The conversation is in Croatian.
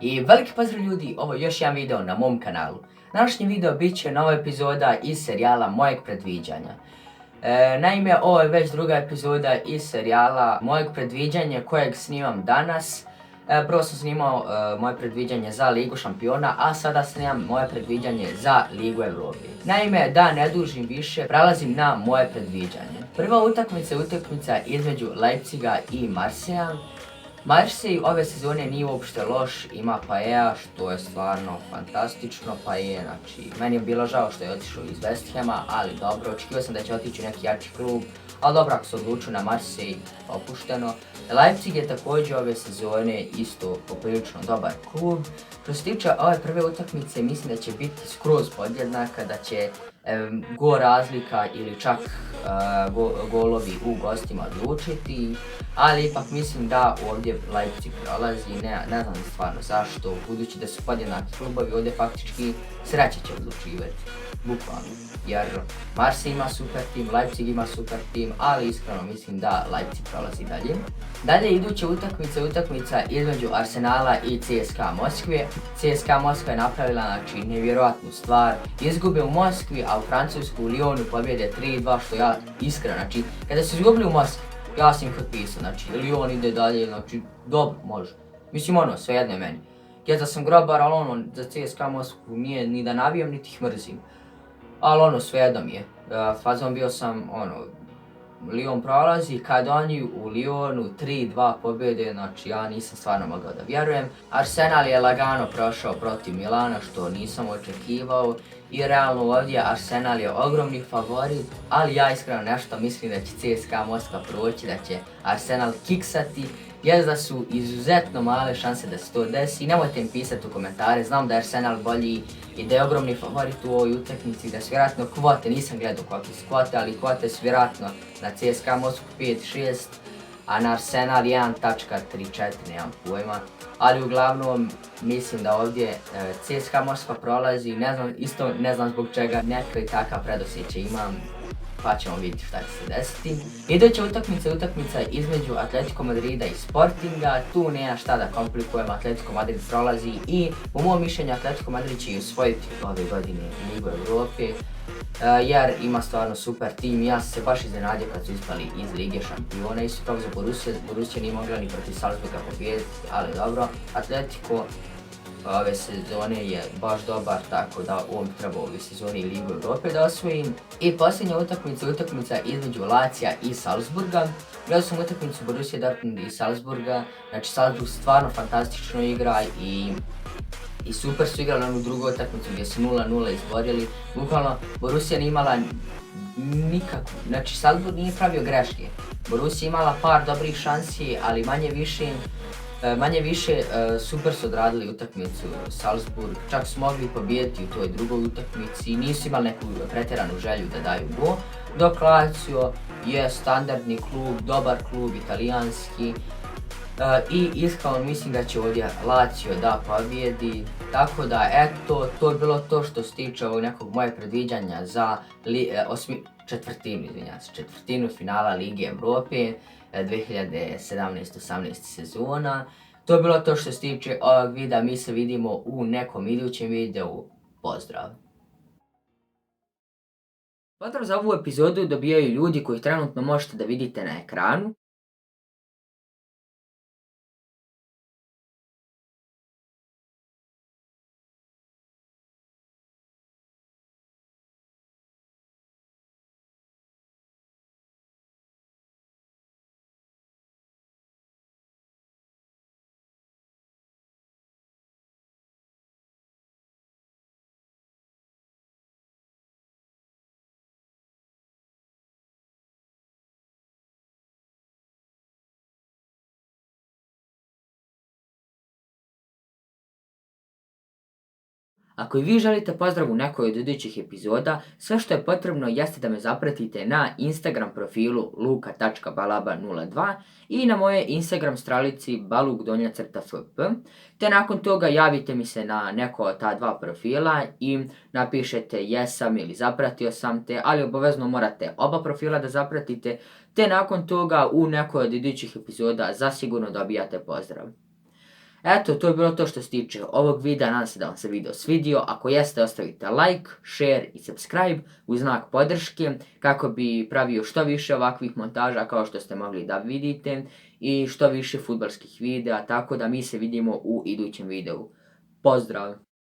I veliki pozdrav ljudi, ovo je još jedan video na mom kanalu. Današnji video bit će nova epizoda iz serijala mojeg predviđanja. Naime, ovo je već druga epizoda iz serijala mojeg predviđanja kojeg snimam danas. Prvo sam snimao moje predviđanje za Ligu šampiona, a sada snimam moje predviđanje za Ligu Evrope. Naime, da ne dužim više, prelazim na moje predviđanje. Prva utakmica je utakmica između Leipziga i Marseja. Marseille ove sezone nije uopšte loš, ima Paea što je stvarno fantastično. Paea, znači, meni je bilo žao što je otišao iz West Hama, ali dobro, očekivao sam da će otići u neki jači klub, ali dobro, ako se odlučio na Marseille, opušteno. Leipzig je također ove sezone isto poprilično dobar klub. Što se tiče ove prve utakmice, mislim da će biti skroz podjednaka, da će gol razlika ili čak golovi u gostima odlučiti, ali ipak mislim da ovdje Leipzig prolazi, ne znam stvarno zašto, budući da su podjednaki klubovi, ovdje faktički sreća će odlučivati, bukvalno, jer Marseille ima super tim, Leipzig ima super tim, ali iskreno mislim da Leipzig prolazi dalje. Dalje iduća utakmica između Arsenala i CSKA Moskve. CSKA Moskva je napravila, znači, nevjerojatnu stvar. Izgube u Moskvi, a u Francusku u Lyonu pobjede 3-2, što ja iskreno, znači, kada su izgubili u Moskvi, ja sam ih otpisao, znači, Lyon ide dalje, znači, dobro, može. Mislim, svejedno je meni. Ja sam grobar, ali za CSKA Moskvu nije ni da navijam, niti ih mrzim. Ali svejedno mi je. Fazom bio sam, Lyon prolazi, kad oni u Lyonu 3-2 pobjede, znači ja nisam stvarno mogao da vjerujem. Arsenal je lagano prošao protiv Milana, što nisam očekivao, i realno ovdje Arsenal je ogromni favorit, ali ja iskreno nešto mislim da će CSKA Moskva proći, da će Arsenal kiksati. Jest da su izuzetno male šanse da se to desi, nemojte im pisati u komentare, znam da je Arsenal bolji i da je ogromni favorit u ovoj utakmici, da su vjerojatno kvote, nisam gledao kakve su kvote, ali kvote su vjerojatno na CSKA Moskvu 5-6, a na Arsenal 1.34, nemam pojma. Ali uglavnom mislim da ovdje CSKA Moskva prolazi, ne znam zbog čega, neki takav predosjećaj imam, pa ćemo vidjeti šta će se desiti. Iduća utakmica između Atletico Madrida i Sportinga, tu nema šta da komplikujem, Atletico Madrid prolazi i u mom mišljenju Atletico Madrid će osvojiti ove godine Ligu Evrope, jer ima stvarno super tim. Ja sam se baš iznenadio kad su ispali iz Lige šampiona, isto kao za Borussia nije mogla ni protiv Salzburga pobijediti, ali dobro, Atletico ove sezone je baš dobar, tako da on treba ove sezone i Ligu Evrope da osvojim. I posljednja utakmica između Lazija i Salzburga. Gledao sam utakmicu Borussia Dortmund i Salzburga, znači Salzburg stvarno fantastično igra i super su igrali onu drugu utakmicu gdje su 0-0 izborili. Bukvalno Borussia nije imala nikakvu, znači Salzburg nije pravio greške. Borussia imala par dobrih šansi, ali manje više super su odradili utakmicu Salzburg, čak su mogli pobijediti u toj drugoj utakmici, nisu imali neku pretjeranu želju da daju gol, dok Lazio je standardni klub, dobar klub, italijanski, i iskreno mislim da će ovdje Lazio da pobjedi, tako da eto, to je bilo to što se tiče ovog nekog moje predviđanja za četvrtinu finala Lige Evrope 2017-18 sezona. To je bilo to što se tiče ovog videa, mi se vidimo u nekom idućem videu, pozdrav! Pozdrav za ovu epizodu dobijaju ljudi koji trenutno možete da vidite na ekranu. Ako i vi želite pozdrav u nekoj od idućih epizoda, sve što je potrebno jeste da me zapratite na Instagram profilu luka.balaba02 i na moje Instagram stranici baluk_fp, te nakon toga javite mi se na neko od ta dva profila i napišete jesam ili zapratio sam te, ali obavezno morate oba profila da zapratite, te nakon toga u nekoj od idućih epizoda zasigurno dobijate pozdrav. Eto, to je bilo to što se tiče ovog videa, nadam se da vam se video svidio. Ako jeste, ostavite like, share i subscribe u znak podrške kako bi pravio što više ovakvih montaža kao što ste mogli da vidite i što više fudbalskih videa, tako da mi se vidimo u idućem videu. Pozdrav!